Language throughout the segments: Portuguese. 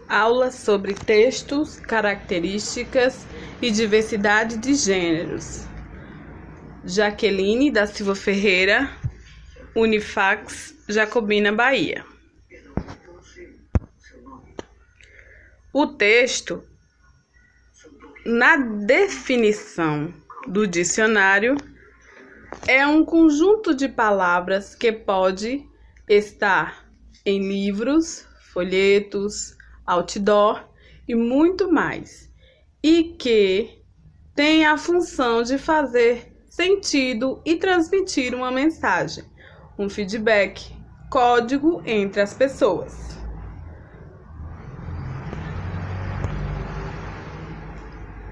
Aula sobre textos, características e diversidade de gêneros. Jaqueline da Silva Ferreira, Unifax, Jacobina, Bahia. O texto, na definição do dicionário, é um conjunto de palavras que pode estar em livros, folhetos, outdoor e muito mais, e que tem a função de fazer sentido e transmitir uma mensagem, um feedback, código entre as pessoas.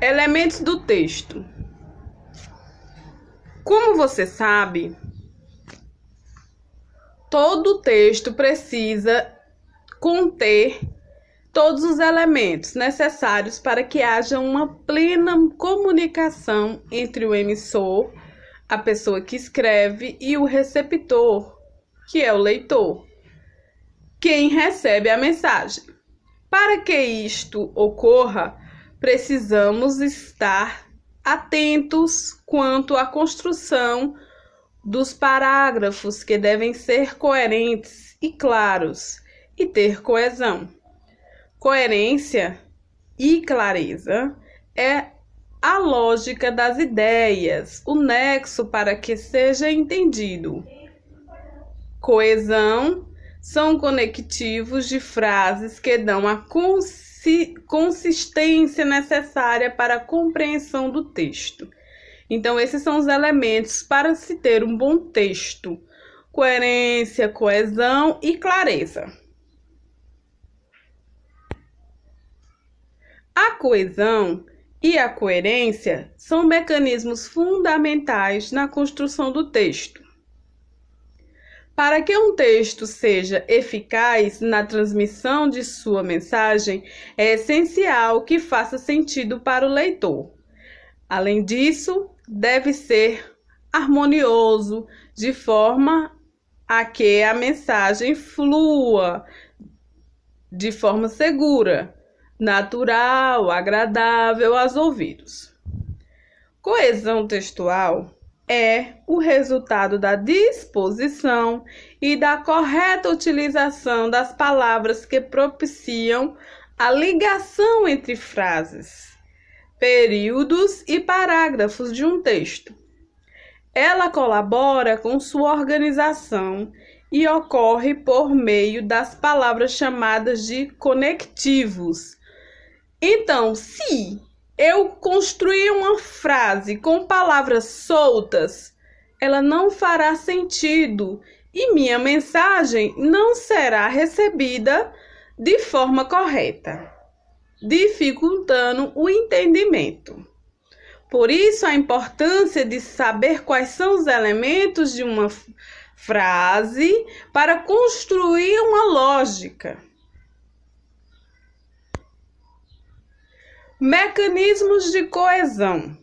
Elementos do texto. Como você sabe, todo texto precisa conter todos os elementos necessários para que haja uma plena comunicação entre o emissor, a pessoa que escreve, e o receptor, que é o leitor, quem recebe a mensagem. Para que isto ocorra, precisamos estar atentos quanto à construção dos parágrafos, que devem ser coerentes e claros e ter coesão. Coerência e clareza é a lógica das ideias, o nexo para que seja entendido. Coesão são conectivos de frases que dão a consistência necessária para a compreensão do texto. Então, esses são os elementos para se ter um bom texto: coerência, coesão e clareza. A coesão e a coerência são mecanismos fundamentais na construção do texto. Para que um texto seja eficaz na transmissão de sua mensagem, é essencial que faça sentido para o leitor. Além disso, deve ser harmonioso, de forma a que a mensagem flua de forma segura, natural, agradável aos ouvidos. Coesão textual é o resultado da disposição e da correta utilização das palavras que propiciam a ligação entre frases, períodos e parágrafos de um texto. Ela colabora com sua organização e ocorre por meio das palavras chamadas de conectivos. Então, se eu construir uma frase com palavras soltas, ela não fará sentido e minha mensagem não será recebida de forma correta, dificultando o entendimento. Por isso, a importância de saber quais são os elementos de uma frase para construir uma lógica. Mecanismos de coesão.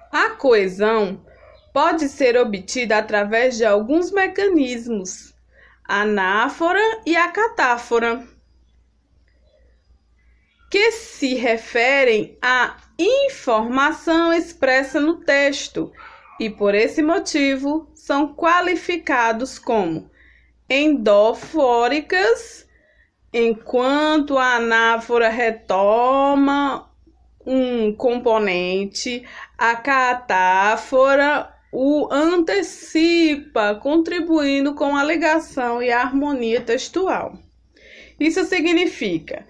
A coesão pode ser obtida através de alguns mecanismos: a anáfora e a catáfora, que se referem à informação expressa no texto e, por esse motivo, são qualificados como endofóricas, enquanto a anáfora retoma um componente, a catáfora o antecipa, contribuindo com a ligação e a harmonia textual. Isso significa: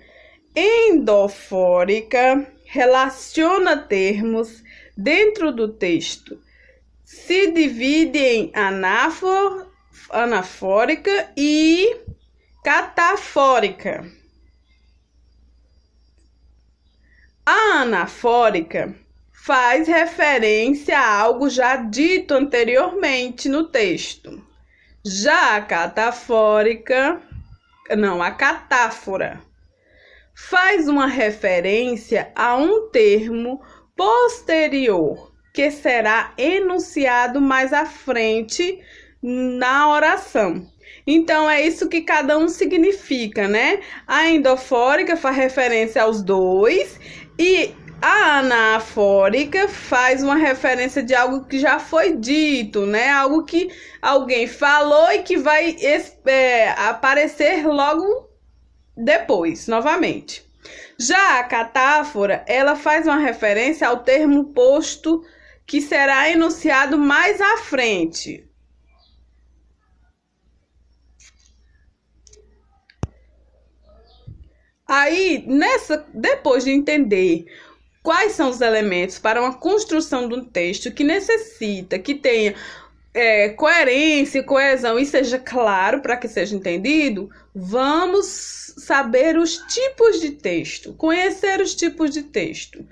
endofórica relaciona termos dentro do texto, se divide em anafórica e catafórica. A anafórica faz referência a algo já dito anteriormente no texto. Já a catáfora faz uma referência a um termo posterior que será enunciado mais à frente na oração. Então, é isso que cada um significa, né? A endofórica faz referência aos dois e a anafórica faz uma referência de algo que já foi dito, né? Algo que alguém falou e que vai aparecer logo depois, novamente. Já a catáfora, ela faz uma referência ao termo posto que será enunciado mais à frente. Aí, depois de entender quais são os elementos para uma construção de um texto que necessita que tenha coerência, coesão e seja claro para que seja entendido, vamos saber os tipos de texto, conhecer os tipos de texto.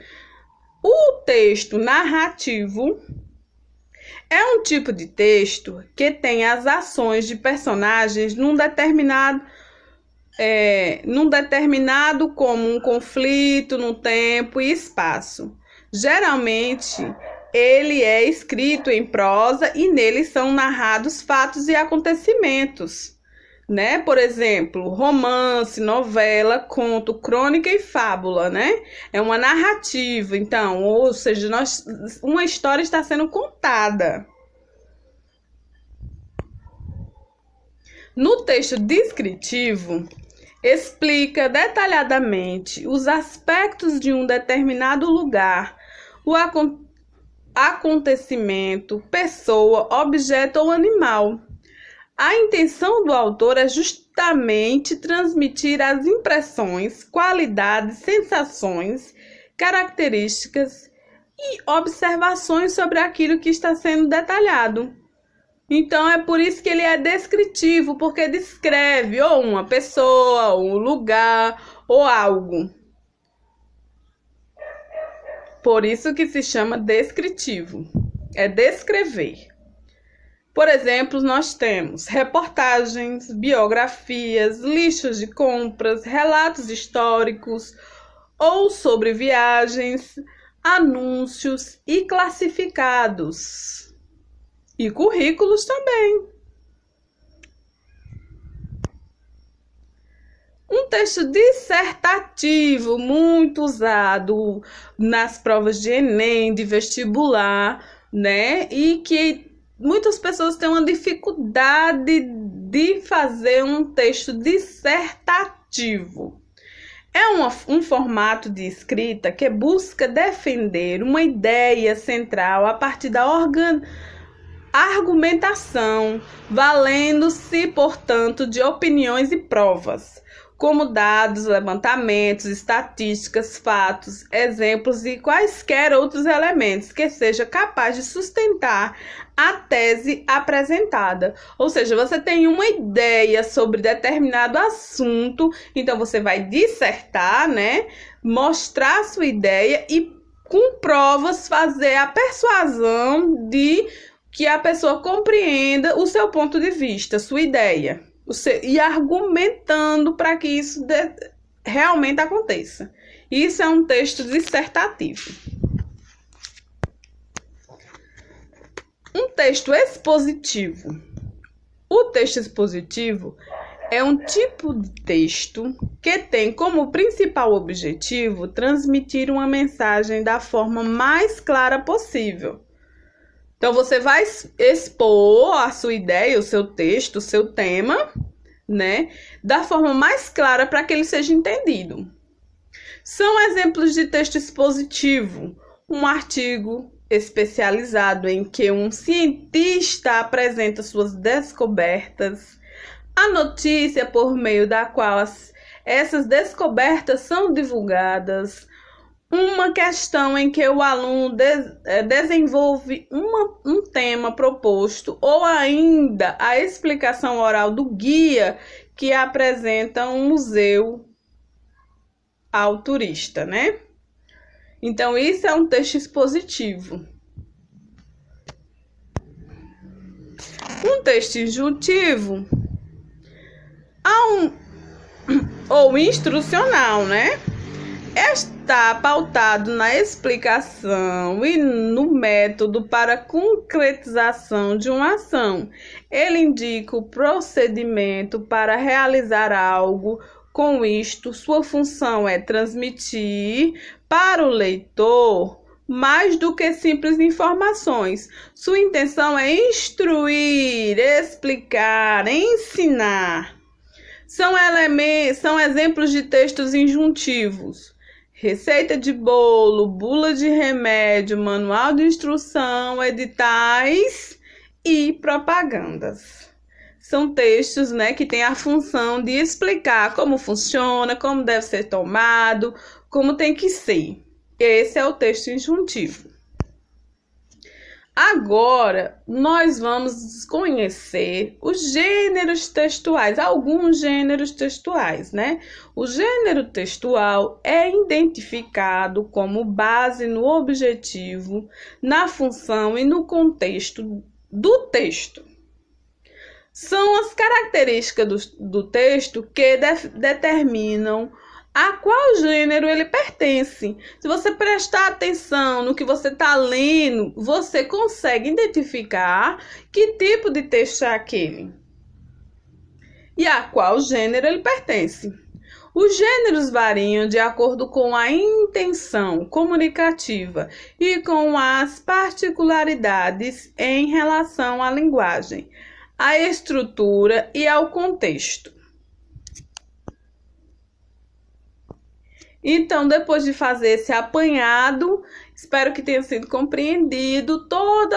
O texto narrativo é um tipo de texto que tem as ações de personagens num determinado como um conflito, no tempo e espaço. Geralmente, ele é escrito em prosa e nele são narrados fatos e acontecimentos, né? Por exemplo, romance, novela, conto, crônica e fábula, né? É uma narrativa, então, ou seja, uma história está sendo contada. No texto descritivo, explica detalhadamente os aspectos de um determinado lugar, o acontecimento, pessoa, objeto ou animal. A intenção do autor é justamente transmitir as impressões, qualidades, sensações, características e observações sobre aquilo que está sendo detalhado. Então, é por isso que ele é descritivo, porque descreve ou uma pessoa, ou um lugar, ou algo. Por isso que se chama descritivo. É descrever. Por exemplo, nós temos reportagens, biografias, listas de compras, relatos históricos ou sobre viagens, anúncios e classificados. E currículos também. Um texto dissertativo muito usado nas provas de Enem, de vestibular, né? E que muitas pessoas têm uma dificuldade de fazer um texto dissertativo. É um formato de escrita que busca defender uma ideia central a partir da argumentação, valendo-se, portanto, de opiniões e provas, como dados, levantamentos, estatísticas, fatos, exemplos e quaisquer outros elementos que seja capaz de sustentar a tese apresentada. Ou seja, você tem uma ideia sobre determinado assunto, então você vai dissertar, né? Mostrar sua ideia e com provas fazer a persuasão de que a pessoa compreenda o seu ponto de vista, sua ideia, e argumentando para que isso realmente aconteça. Isso é um texto dissertativo. Um texto expositivo. O texto expositivo é um tipo de texto que tem como principal objetivo transmitir uma mensagem da forma mais clara possível. Então, você vai expor a sua ideia, o seu texto, o seu tema, né, da forma mais clara para que ele seja entendido. São exemplos de texto expositivo: um artigo especializado em que um cientista apresenta suas descobertas, a notícia por meio da qual essas descobertas são divulgadas, uma questão em que o aluno desenvolve um tema proposto, ou ainda a explicação oral do guia que apresenta um museu ao turista, né? Então, isso é um texto expositivo. Um texto injuntivo ou instrucional, né? está pautado na explicação e no método para a concretização de uma ação. Ele indica o procedimento para realizar algo. Com isto, sua função é transmitir para o leitor mais do que simples informações. Sua intenção é instruir, explicar, ensinar. São exemplos de textos injuntivos: receita de bolo, bula de remédio, manual de instrução, editais e propagandas. São textos, que têm a função de explicar como funciona, como deve ser tomado, como tem que ser. Esse é o texto injuntivo. Agora, nós vamos conhecer os gêneros textuais, alguns gêneros textuais, O gênero textual é identificado como base no objetivo, na função e no contexto do texto. São as características do texto que determinam a qual gênero ele pertence. Se você prestar atenção no que você está lendo, você consegue identificar que tipo de texto é aquele e a qual gênero ele pertence. Os gêneros variam de acordo com a intenção comunicativa e com as particularidades em relação à linguagem, à estrutura e ao contexto. Então, depois de fazer esse apanhado, espero que tenha sido compreendido todo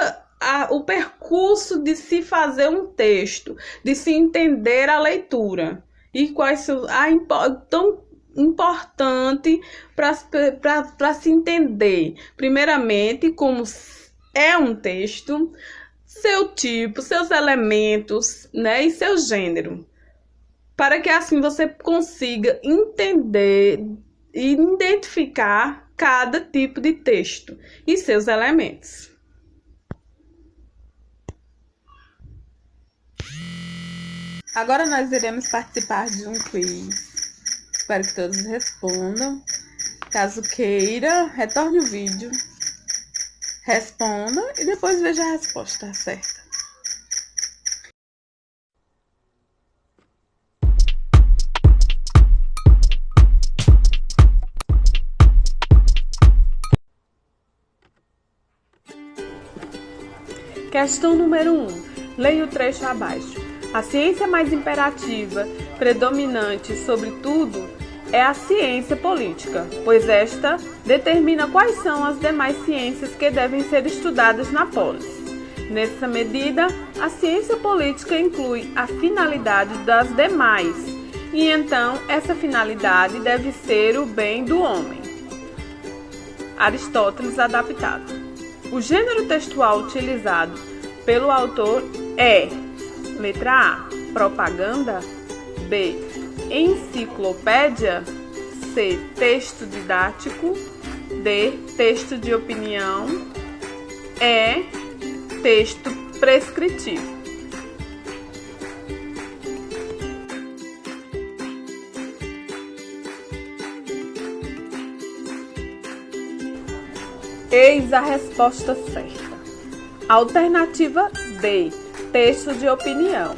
o percurso de se fazer um texto, de se entender a leitura e quais são tão importante para se entender, primeiramente, como é um texto, seu tipo, seus elementos, e seu gênero, para que assim você consiga entender e identificar cada tipo de texto e seus elementos. Agora nós iremos participar de um quiz. Espero que todos respondam. Caso queira, retorne o vídeo, responda e depois veja a resposta certa. Questão número 1. Leia o trecho abaixo. A ciência mais imperativa, predominante sobre tudo, é a ciência política, pois esta determina quais são as demais ciências que devem ser estudadas na polis. Nessa medida, a ciência política inclui a finalidade das demais, e então essa finalidade deve ser o bem do homem. Aristóteles adaptado. O gênero textual utilizado pelo autor é: letra A, propaganda; B, enciclopédia; C, texto didático; D, texto de opinião; E, texto prescritivo. Eis a resposta certa. Alternativa D, texto de opinião.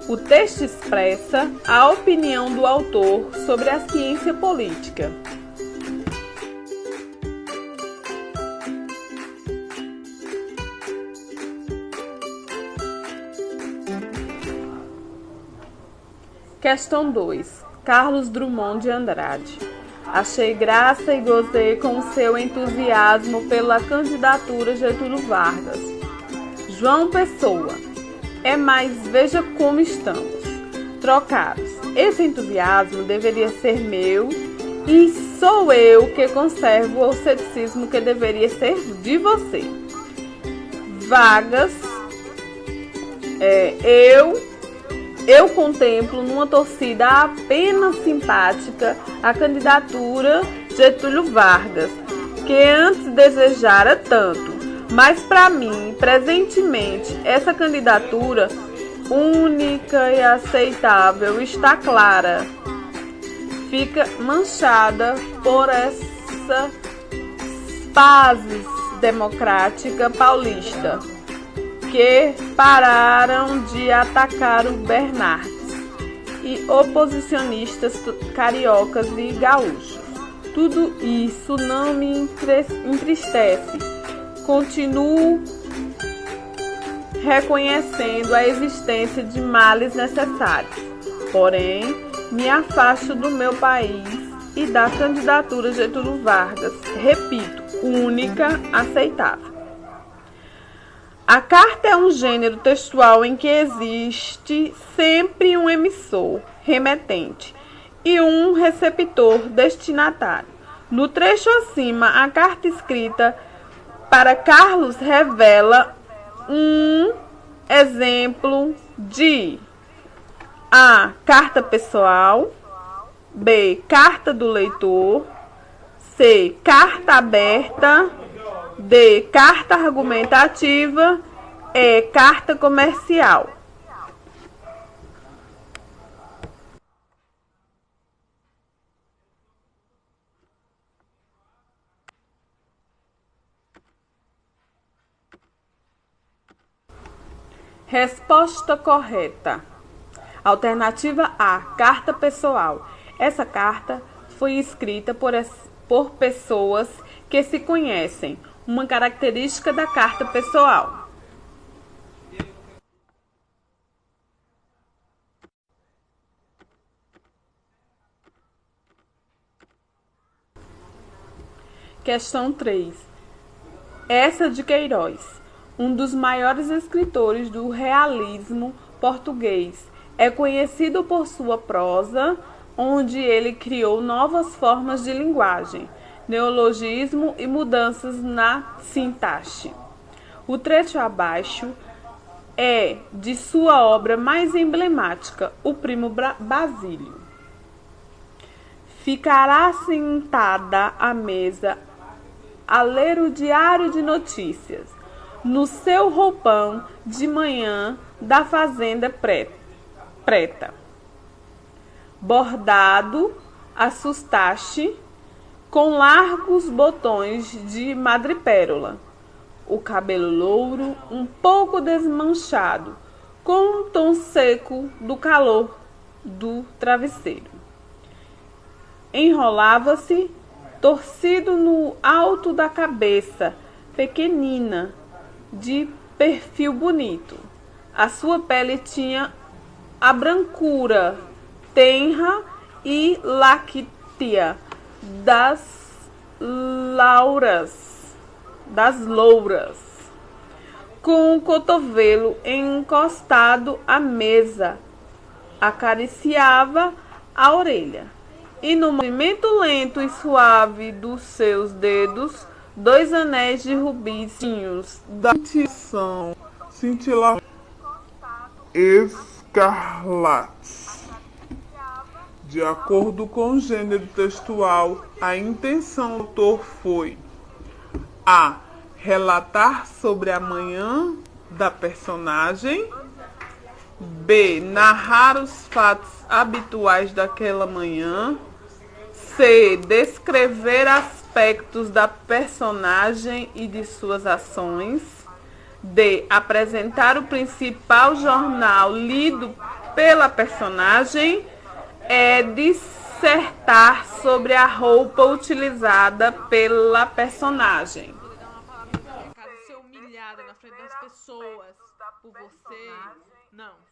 O texto expressa a opinião do autor sobre a ciência política. Questão 2. Carlos Drummond de Andrade. Achei graça e gozei com o seu entusiasmo pela candidatura Getúlio Vargas. João Pessoa. É, mas veja como estamos, trocados. Esse entusiasmo deveria ser meu e sou eu que conservo o ceticismo que deveria ser de você. Vargas. Eu contemplo numa torcida apenas simpática a candidatura Getúlio Vargas, que antes desejara tanto, mas para mim, presentemente, essa candidatura única e aceitável está clara, fica manchada por Força Pazes Democrática Paulista, que pararam de atacar o Bernardes, e oposicionistas cariocas e gaúchos. Tudo isso não me entristece. Continuo reconhecendo a existência de males necessários. Porém, me afasto do meu país e da candidatura Getúlio Vargas, repito, única, aceitável. A carta é um gênero textual em que existe sempre um emissor, remetente, e um receptor, destinatário. No trecho acima, a carta escrita para Carlos revela um exemplo de A. Carta pessoal, B. Carta do leitor, C. Carta aberta, D. Carta argumentativa, E. Carta comercial. Resposta correta. Alternativa A. Carta pessoal. Essa carta foi escrita por pessoas que se conhecem, uma característica da carta pessoal. Questão 3. Essa de Queiroz, um dos maiores escritores do realismo português, é conhecido por sua prosa, onde ele criou novas formas de linguagem, neologismo e mudanças na sintaxe. O trecho abaixo é de sua obra mais emblemática, O Primo Basílio. Ficará sentada à mesa a ler o diário de notícias, no seu roupão de manhã da fazenda preta, bordado a sustache, com largos botões de madrepérola, o cabelo louro um pouco desmanchado, com um tom seco do calor do travesseiro. Enrolava-se, torcido no alto da cabeça, pequenina, de perfil bonito. A sua pele tinha a brancura tenra e láctea das louras, com o cotovelo encostado à mesa, acariciava a orelha. E no movimento lento e suave dos seus dedos, 2 anéis de rubizinhos da tinção cintilantes escarlates. De acordo com o gênero textual, a intenção do autor foi A. Relatar sobre a manhã da personagem, B. Narrar os fatos habituais daquela manhã, C. Descrever aspectos da personagem e de suas ações, D. Apresentar o principal jornal lido pela personagem, E. Dissertar sobre a roupa utilizada pela personagem. Caso ser humilhada na frente das pessoas por você, não.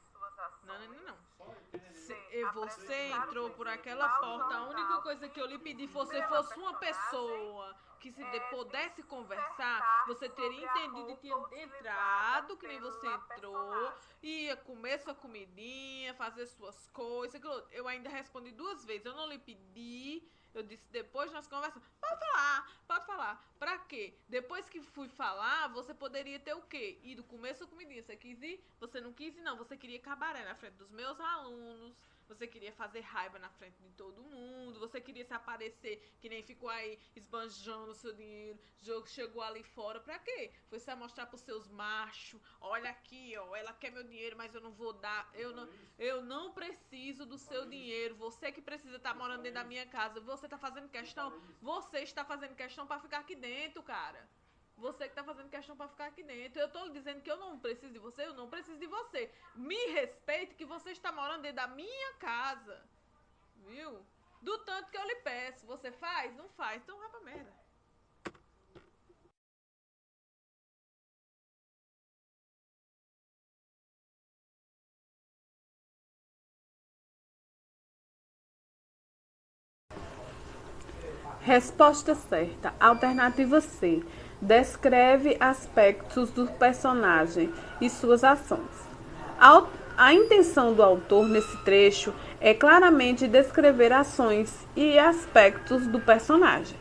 Você entrou por aquela porta, a única coisa que eu lhe pedi fosse uma pessoa que se pudesse conversar, você teria entendido e tinha entrado, que nem você entrou, ia comer sua comidinha, fazer suas coisas. Eu ainda respondi 2 vezes, eu não lhe pedi, eu disse depois nós conversamos. Pode falar. Pra quê? Depois que fui falar, você poderia ter o quê? Ido comer sua comidinha. Você quis ir? Você não quis ir, não. Você queria cabaré na frente dos meus alunos, você queria fazer raiva na frente de todo mundo, você queria se aparecer, que nem ficou aí esbanjando o seu dinheiro, chegou ali fora, pra quê? Foi só mostrar pros seus machos, olha aqui, ó, ela quer meu dinheiro, mas eu não vou dar, eu não preciso do seu dinheiro, você que precisa estar morando dentro da minha casa, você tá fazendo questão, você está fazendo questão pra ficar aqui dentro, cara. Você que tá fazendo questão pra ficar aqui dentro. Eu tô lhe dizendo que eu não preciso de você, eu não preciso de você. Me respeite que você está morando dentro da minha casa. Viu? Do tanto que eu lhe peço. Você faz? Não faz. Então vai pra merda. Resposta certa. Alternativa C. Descreve aspectos do personagem e suas ações. A intenção do autor nesse trecho é claramente descrever ações e aspectos do personagem.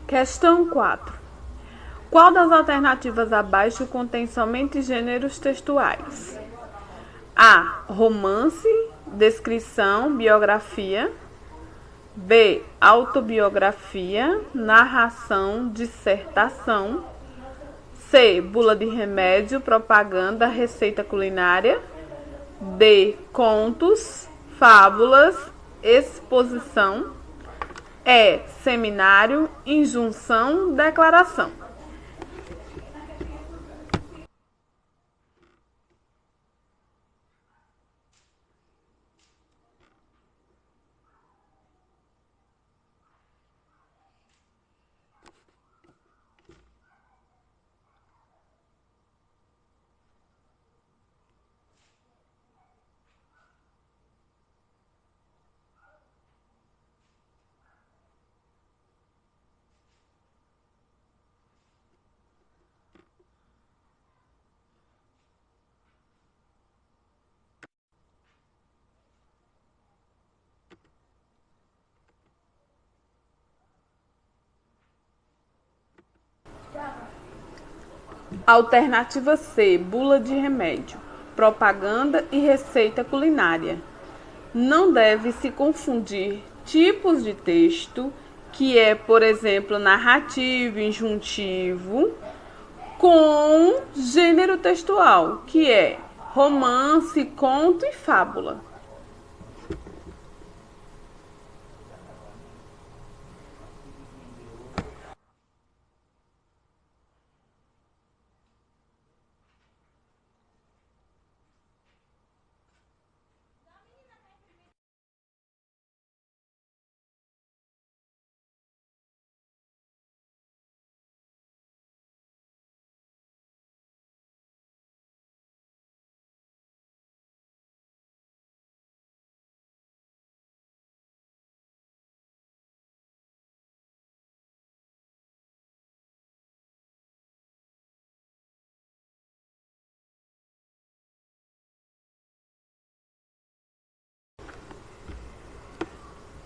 Questão 4. Qual das alternativas abaixo contém somente gêneros textuais? A. Romance, descrição, biografia. B. Autobiografia, narração, dissertação. C. Bula de remédio, propaganda, receita culinária. D. Contos, fábulas, exposição. E. Seminário, injunção, declaração. Alternativa C. Bula de remédio, propaganda e receita culinária. Não deve se confundir tipos de texto, que é, por exemplo, narrativo, injuntivo, com gênero textual, que é romance, conto e fábula.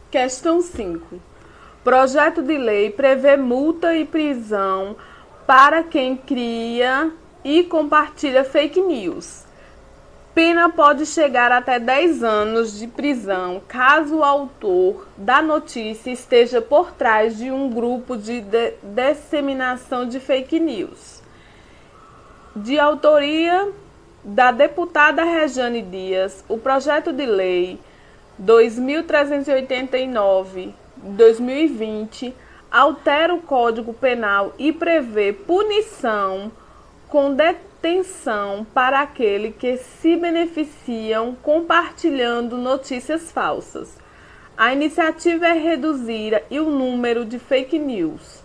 Questão 5. Projeto de lei prevê multa e prisão para quem cria e compartilha fake news. Pena pode chegar até 10 anos de prisão caso o autor da notícia esteja por trás de um grupo de disseminação de fake news. De autoria da deputada Rejane Dias, o projeto de lei 2389/2020 altera o Código Penal e prevê punição com detenção para aqueles que se beneficiam compartilhando notícias falsas. A iniciativa é reduzir o número de fake news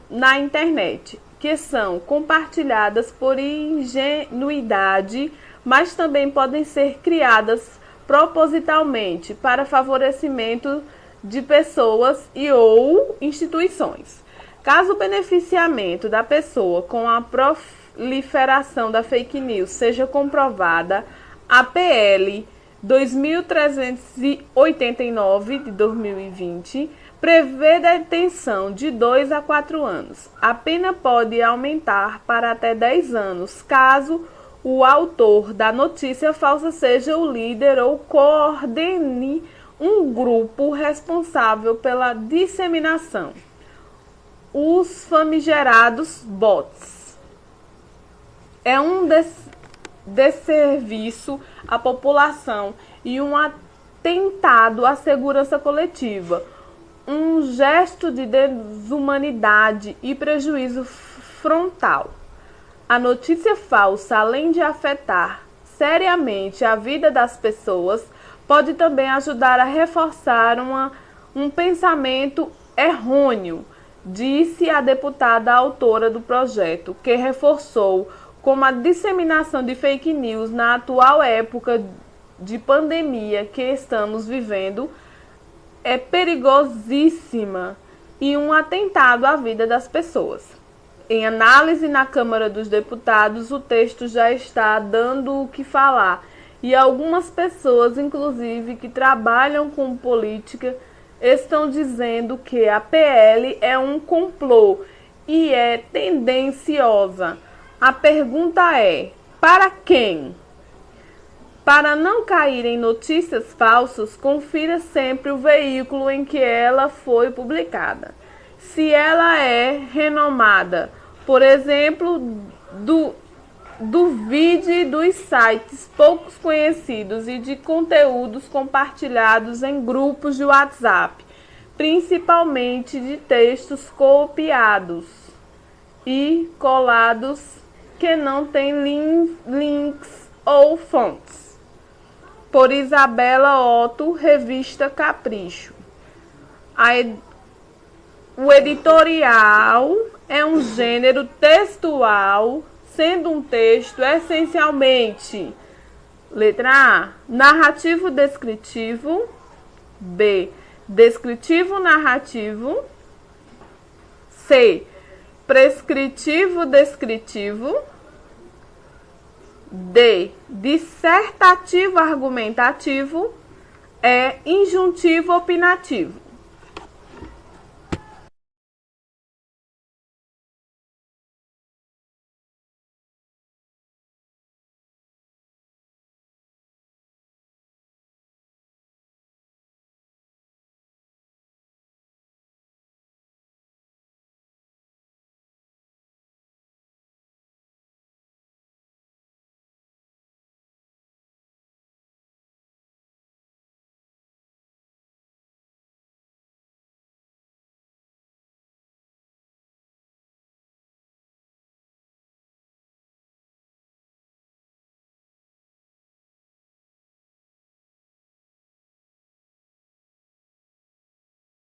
na internet, que são compartilhadas por ingenuidade, mas também podem ser criadas propositalmente para favorecimento de pessoas e ou instituições. Caso o beneficiamento da pessoa com a proliferação da fake news seja comprovada, a PL 2389 de 2020 prevê detenção de 2 a 4 anos. A pena pode aumentar para até 10 anos, caso o autor da notícia falsa seja o líder ou coordene um grupo responsável pela disseminação. Os famigerados bots. É um desserviço à população e um atentado à segurança coletiva, um gesto de desumanidade e prejuízo frontal. A notícia falsa, além de afetar seriamente a vida das pessoas, pode também ajudar a reforçar um pensamento errôneo, disse a deputada autora do projeto, que reforçou como a disseminação de fake news na atual época de pandemia que estamos vivendo é perigosíssima e um atentado à vida das pessoas. Em análise na Câmara dos Deputados, o texto já está dando o que falar e algumas pessoas, inclusive, que trabalham com política, estão dizendo que a PL é um complô e é tendenciosa. A pergunta é: para quem? Para não cair em notícias falsas, confira sempre o veículo em que ela foi publicada. Se ela é renomada, por exemplo, duvide dos sites poucos conhecidos e de conteúdos compartilhados em grupos de WhatsApp, principalmente de textos copiados e colados que não têm links ou fontes. Por Isabela Otto, Revista Capricho. O editorial é um gênero textual, sendo um texto essencialmente: letra A, narrativo descritivo; B, descritivo narrativo; C, prescritivo descritivo; D, dissertativo argumentativo; E, injuntivo opinativo.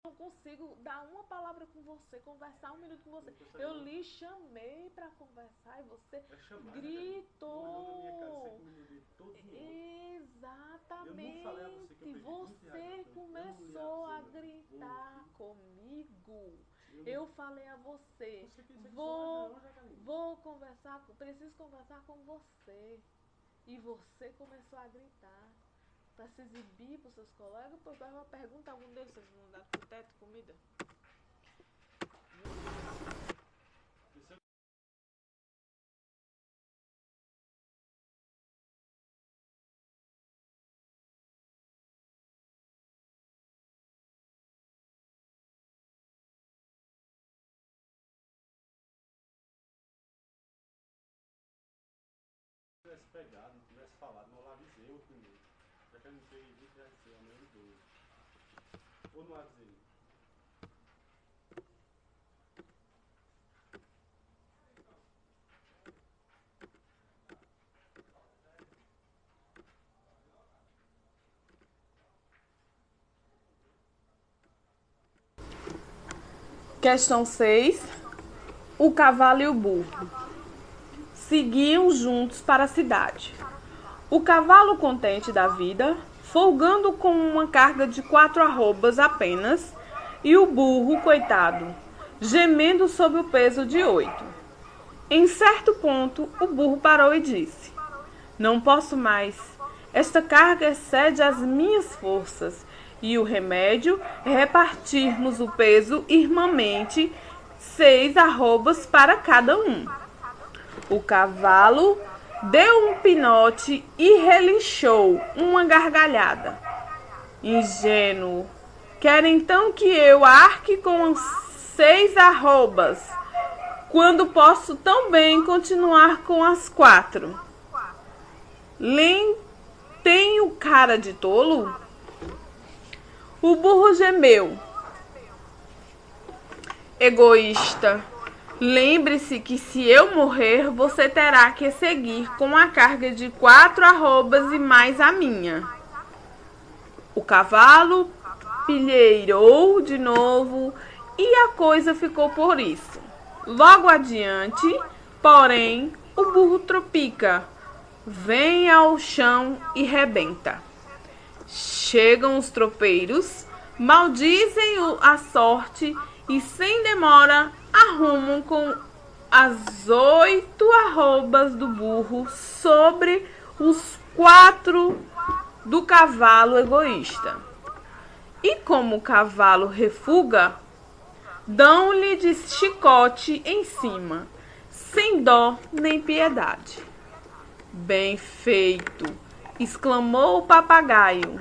Não consigo dar uma palavra com você, conversar 1 minuto com você. Eu lhe chamei pra conversar e você gritou. Exatamente. Você começou a gritar comigo. Eu falei a você, vou conversar, preciso conversar com você. E você começou a gritar. Para se exibir para os seus colegas, pois vai uma pergunta: algum deles vocês vão dar pro teto comida? Se tivesse pegado, não tivesse falado, não avisei o primeiro. Já que eu não peguei isso, já sei, amanhã de 12. Ou não avisei? Questão 6. O cavalo e o burro seguiam juntos para a cidade. O cavalo, contente da vida, folgando com uma carga de 4 arrobas apenas, e o burro, coitado, gemendo sob o peso de 8. Em certo ponto, o burro parou e disse: Não posso mais. Esta carga excede as minhas forças, e o remédio é repartirmos o peso irmãmente, 6 arrobas para cada um. O cavalo deu um pinote e relinchou uma gargalhada. Ingênuo, quer então que eu arque com 6 arrobas, quando posso tão bem continuar com as 4? Tenho cara de tolo? O burro gemeu. Egoísta, lembre-se que se eu morrer, você terá que seguir com a carga de 4 arrobas e mais a minha. O cavalo pilheirou de novo e a coisa ficou por isso. Logo adiante, porém, o burro tropica, vem ao chão e rebenta. Chegam os tropeiros, maldizem a sorte e sem demora arrumam com as 8 arrobas do burro sobre os 4 do cavalo egoísta. E como o cavalo refuga, dão-lhe de chicote em cima, sem dó nem piedade. Bem feito, exclamou o papagaio.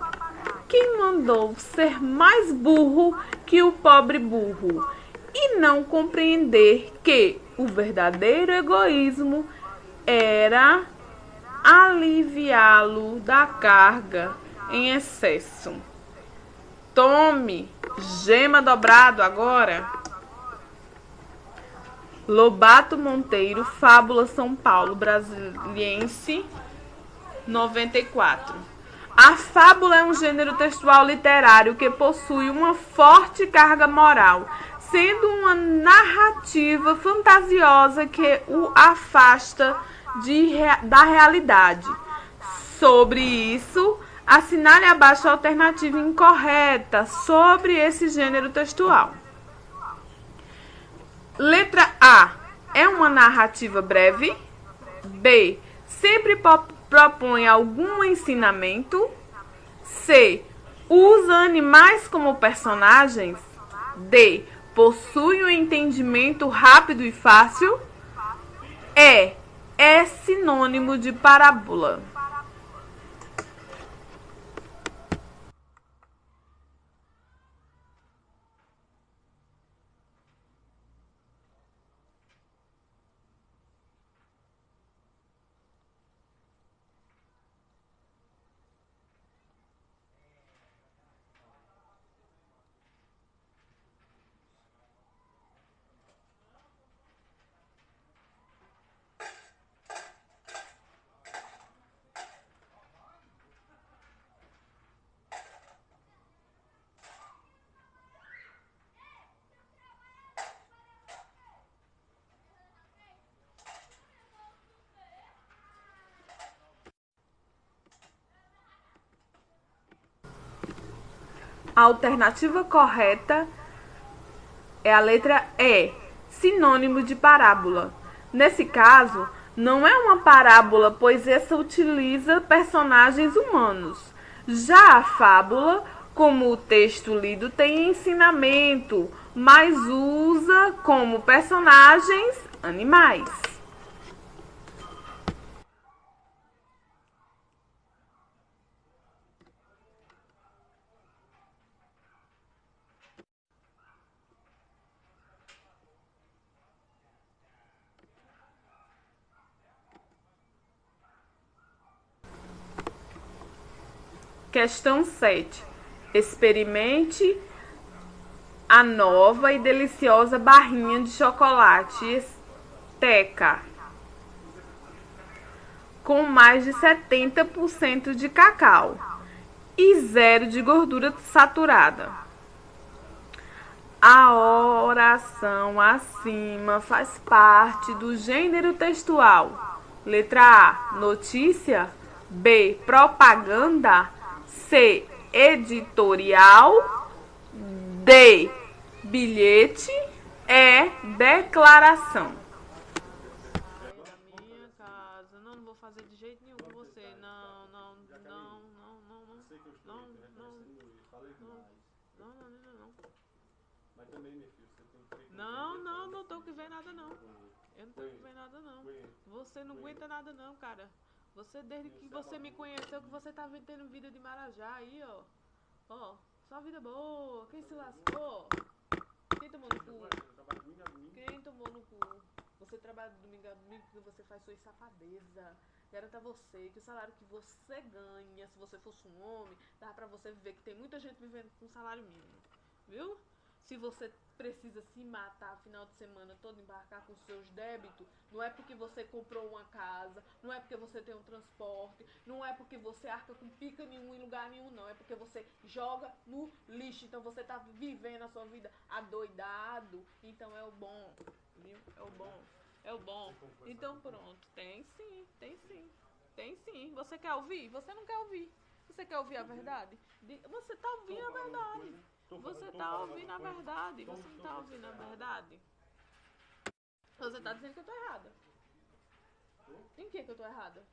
Quem mandou ser mais burro que o pobre burro e não compreender que o verdadeiro egoísmo era aliviá-lo da carga em excesso. Tome, gema dobrado agora. Lobato Monteiro, Fábula São Paulo, Brasiliense, 94. A fábula é um gênero textual literário que possui uma forte carga moral, sendo uma narrativa fantasiosa que o afasta da realidade. Sobre isso, assinale abaixo a alternativa incorreta sobre esse gênero textual. Letra A. É uma narrativa breve. B. Sempre propõe algum ensinamento. C. Usa animais como personagens. D. Possui um entendimento rápido e fácil. E. É sinônimo de parábola. A alternativa correta é a letra E, sinônimo de parábola. Nesse caso, não é uma parábola, pois essa utiliza personagens humanos. Já a fábula, como o texto lido, tem ensinamento, mas usa como personagens animais. Questão 7. Experimente a nova e deliciosa barrinha de chocolate Teca, com mais de 70% de cacau e 0 de gordura saturada. A oração acima faz parte do gênero textual. Letra A, notícia. B, propaganda. C, editorial. D, bilhete. E, declaração. Da minha casa. Não vou fazer de jeito nenhum com você. Não. Não. Mas também, meu filho, você tem que ter... Não tô que ver nada não. Eu não tô que ver nada não. Você não aguenta nada não, cara. Você, desde que você me conheceu, que você tá tendo vida de Marajá aí, ó. Ó, só vida boa. Quem se lascou? Quem tomou no cu? Quem tomou no cu? Você trabalha de domingo a domingo porque você faz sua safadeza. Garanta você que o salário que você ganha, se você fosse um homem, dava pra você ver que tem muita gente vivendo com salário mínimo. Viu? Se você precisa se matar final de semana todo, embarcar com seus débitos, não é porque você comprou uma casa, não é porque você tem um transporte, não é porque você arca com pica nenhum em lugar nenhum, não. É porque você joga no lixo. Então você tá vivendo a sua vida adoidado. Então é o bom, viu? É o bom. É o bom. Então pronto. Tem sim. Tem sim. Você quer ouvir? Você não quer ouvir. Você quer ouvir a verdade? Você tá ouvindo a verdade. Você tá ouvindo a verdade. Você não tá ouvindo a verdade? Você tá dizendo que eu tô errada. Em que eu tô errada?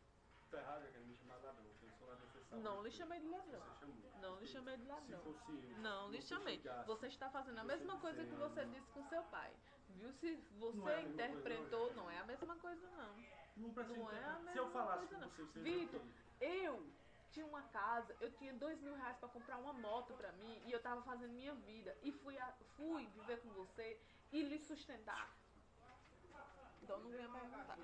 Tá errado, é que me chamar ladrão. Eu sou ladrão, você sabe. Não lhe chamei de ladrão. Você chamou. Não lhe chamei de ladrão. Se fosse eu, Não lhe chamei. Você está fazendo a mesma coisa que você disse com seu pai. Viu? Se você interpretou, não é a mesma coisa, não. Não é a mesma coisa, não. Se eu falasse com você, Vitor, eu tinha uma casa, eu tinha R$ 2.000 pra comprar uma moto pra mim e eu tava fazendo minha vida. E fui viver com você e lhe sustentar. Então não venha perguntar.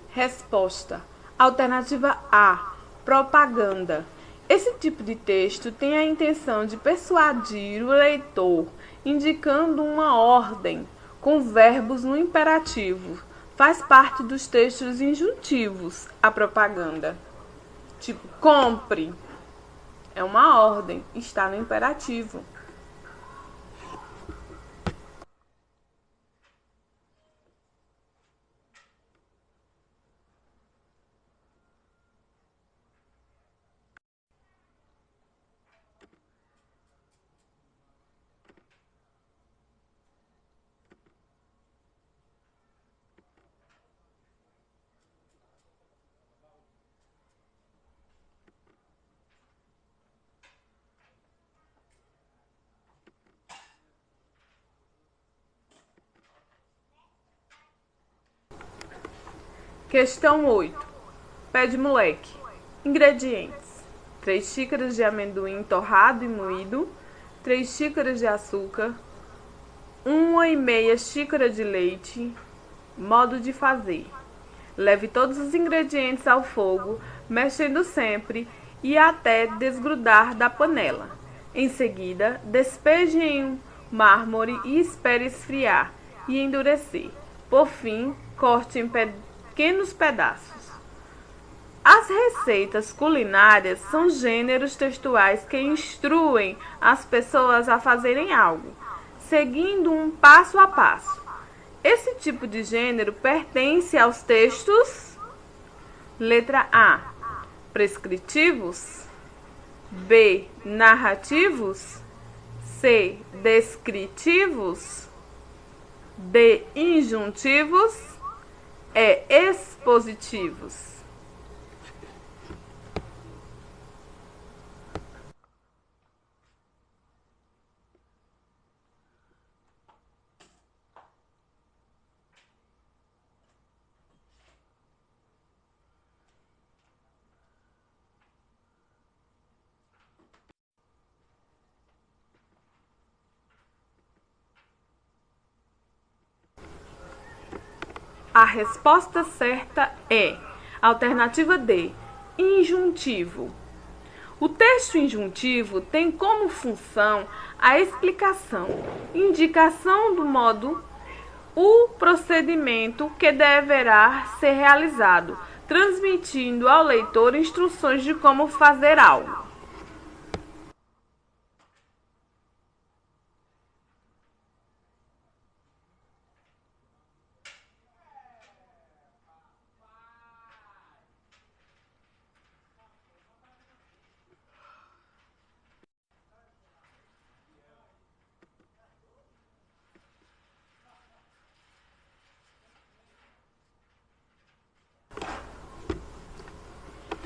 Resposta. Alternativa A. Propaganda. Esse tipo de texto tem a intenção de persuadir o leitor, indicando uma ordem, com verbos no imperativo. Faz parte dos textos injuntivos, a propaganda. Tipo, compre. É uma ordem, está no imperativo. Questão 8. Pé de moleque. Ingredientes: 3 xícaras de amendoim torrado e moído, 3 xícaras de açúcar, 1,5 xícara de leite. Modo de fazer: leve todos os ingredientes ao fogo, mexendo sempre e até desgrudar da panela. Em seguida, despeje em um mármore e espere esfriar e endurecer. Por fim, corte em pequenos pedaços. As receitas culinárias são gêneros textuais que instruem as pessoas a fazerem algo, seguindo um passo a passo. Esse tipo de gênero pertence aos textos: letra A, prescritivos, B, narrativos, C, descritivos, D, injuntivos, E, expositivos. A resposta certa é alternativa D, injuntivo. O texto injuntivo tem como função a explicação, indicação do modo, o procedimento que deverá ser realizado, transmitindo ao leitor instruções de como fazer algo.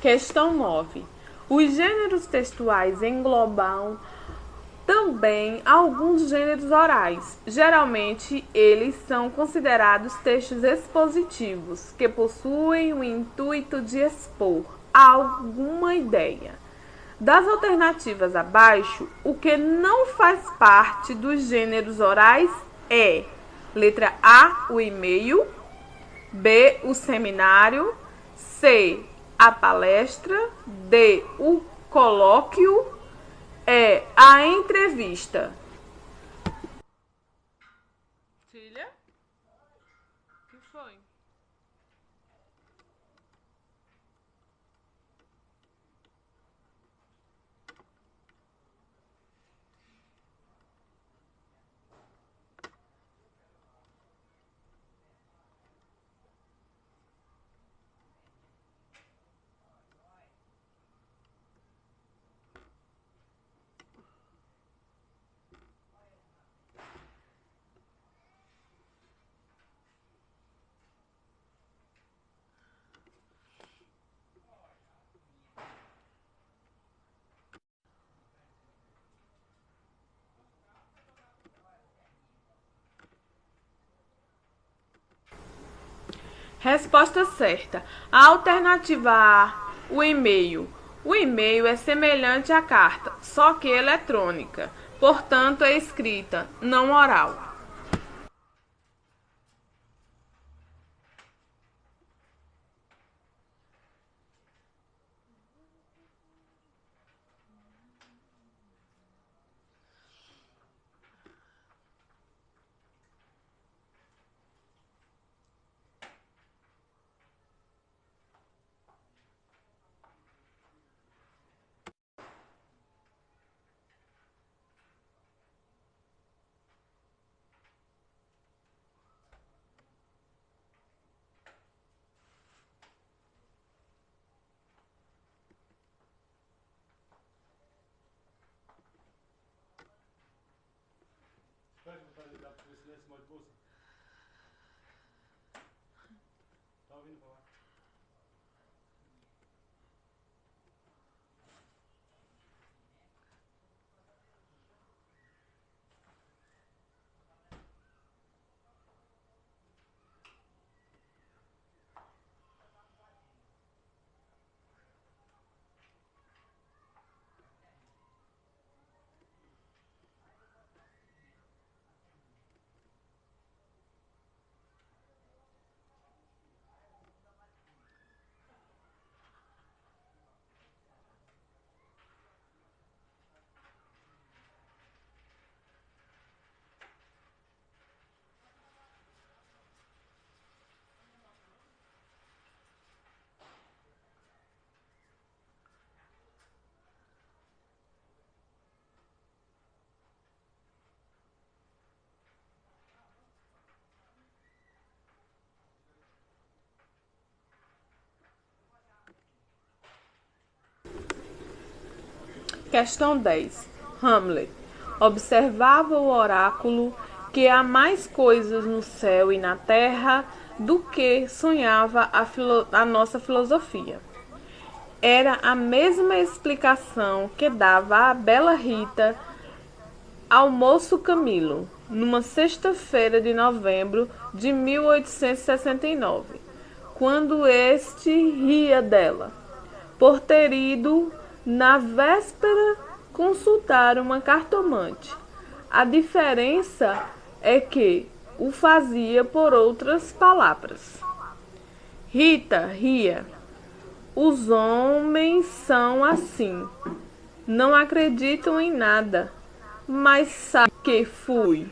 Questão 9. Os gêneros textuais englobam também alguns gêneros orais. Geralmente, eles são considerados textos expositivos, que possuem o intuito de expor alguma ideia. Das alternativas abaixo, o que não faz parte dos gêneros orais é: letra A, o e-mail, B, o seminário, C, a palestra, D, o colóquio, E, a entrevista. Filha? O que foi? Resposta certa. A alternativa A, o e-mail. O e-mail é semelhante à carta, só que eletrônica, portanto é escrita, não oral. Pode botar ligado pro silêncio, modo bolsa. Tá ouvindo falar? Questão 10. Hamlet observava o oráculo que há mais coisas no céu e na terra do que sonhava a nossa filosofia. Era a mesma explicação que dava a bela Rita ao moço Camilo, numa sexta-feira de novembro de 1869, quando este ria dela, por ter ido na véspera consultar uma cartomante. A diferença é que o fazia por outras palavras. Rita ria. Os homens são assim. Não acreditam em nada, mas sabe que fui.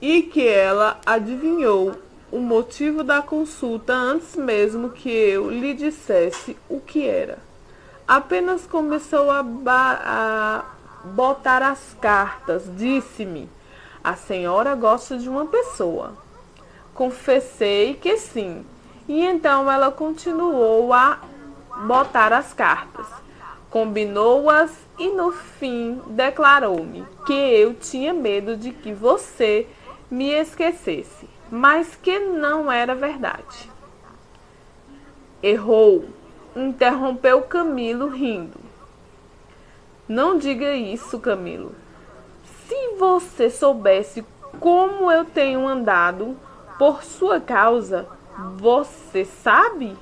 E que ela adivinhou o motivo da consulta antes mesmo que eu lhe dissesse o que era. Apenas começou a botar as cartas. Disse-me: a senhora gosta de uma pessoa. Confessei que sim. E então ela continuou a botar as cartas. Combinou-as e no fim declarou-me que eu tinha medo de que você me esquecesse, mas que não era verdade. Errou. interrompeu Camilo rindo. Não diga isso, Camilo. Se você soubesse como eu tenho andado por sua causa, você sabe?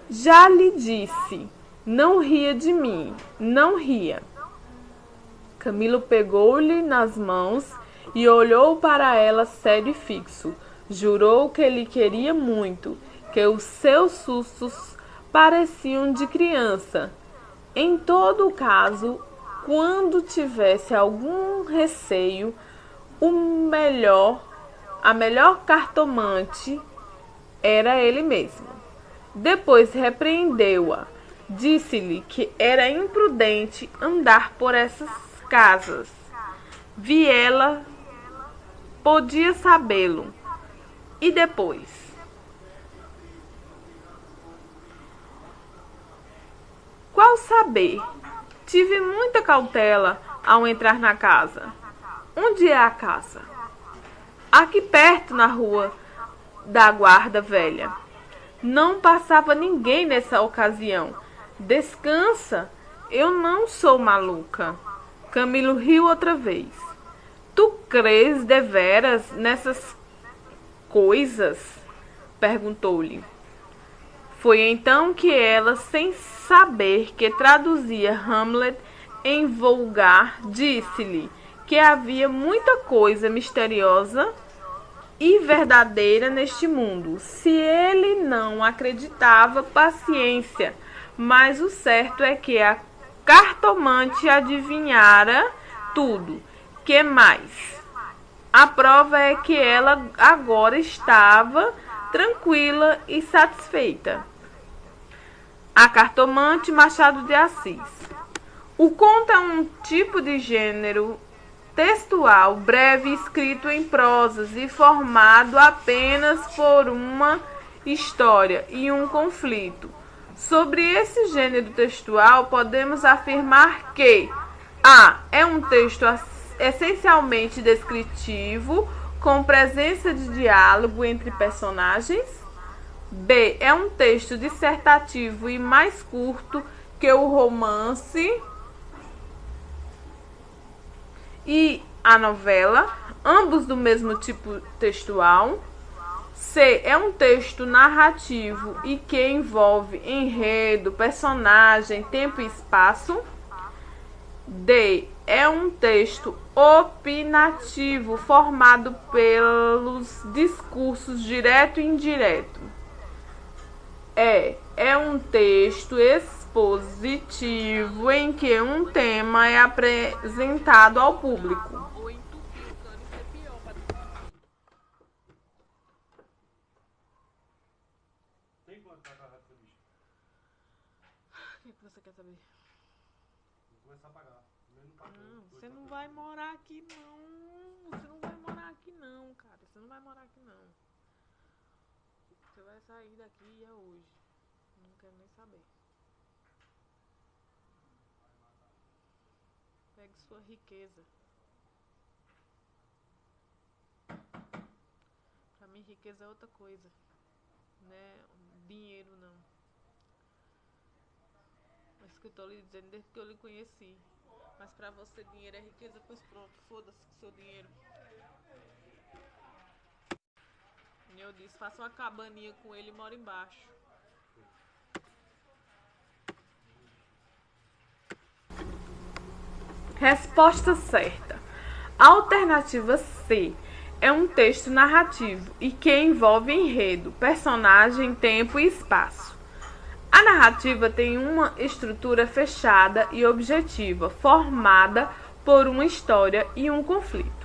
Já lhe disse, não ria de mim, não ria. Camilo pegou-lhe nas mãos e olhou para ela sério e fixo. Jurou que ele queria muito, que os seus sustos pareciam de criança. Em todo caso, quando tivesse algum receio, a melhor cartomante era ele mesmo. Depois repreendeu-a. Disse-lhe que era imprudente andar por essas casas. Viela podia sabê-lo. E depois? Qual saber? Tive muita cautela ao entrar na casa. Onde é a casa? Aqui perto, na rua da Guarda Velha. Não passava ninguém nessa ocasião. Descansa, eu não sou maluca. Camilo riu outra vez. Tu crês deveras nessas coisas? Perguntou-lhe. Foi então que ela, sem saber que traduzia Hamlet em vulgar, disse-lhe que havia muita coisa misteriosa e verdadeira neste mundo. Se ele não acreditava, paciência, mas o certo é que a cartomante adivinhara tudo. Que mais? A prova é que ela agora estava tranquila e satisfeita. A cartomante Machado de Assis. O conto é um tipo de gênero textual breve escrito em prosas e formado apenas por uma história e um conflito. Sobre esse gênero textual, podemos afirmar que A. É um texto essencialmente descritivo, com presença de diálogo entre personagens. B. É um texto dissertativo e mais curto que o romance e a novela, ambos do mesmo tipo textual. C. É um texto narrativo e que envolve enredo, personagem, tempo e espaço. D. É um texto opinativo formado pelos discursos direto e indireto. É um texto expositivo em que um tema é apresentado ao público. Ou entupir o cano e ser pior pra Tem quanto pra carregar essa bicha? O que você quer saber? Vou começar a pagar. Primeiro não pagou. Não, você não vai morar aqui não. Você não vai morar aqui não, cara. Você não vai morar aqui não. Você vai sair daqui e é hoje. Não quero nem saber. Pegue sua riqueza. Pra mim, riqueza é outra coisa. Né? Dinheiro não. É isso que eu tô lhe dizendo desde que eu lhe conheci. Mas pra você dinheiro é riqueza, pois pronto, foda-se com seu dinheiro. E eu disse, faça uma cabaninha com ele e mora embaixo. Resposta certa. A alternativa C. É um texto narrativo e que envolve enredo, personagem, tempo e espaço. A narrativa tem uma estrutura fechada e objetiva, formada por uma história e um conflito.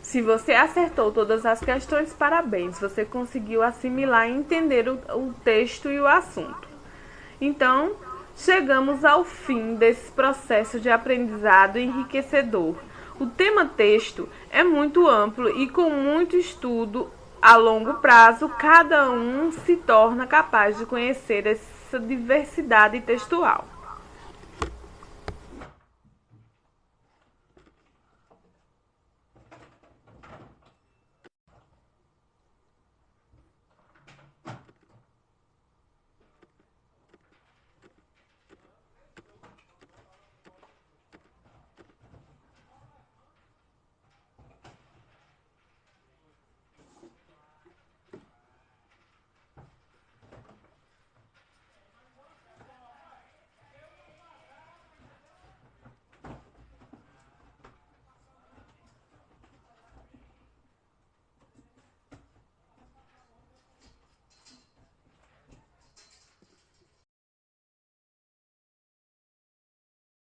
Se você acertou todas as questões, parabéns, você conseguiu assimilar e entender o texto e o assunto. Então, chegamos ao fim desse processo de aprendizado enriquecedor. O tema texto é muito amplo e com muito estudo a longo prazo, cada um se torna capaz de conhecer essa diversidade textual.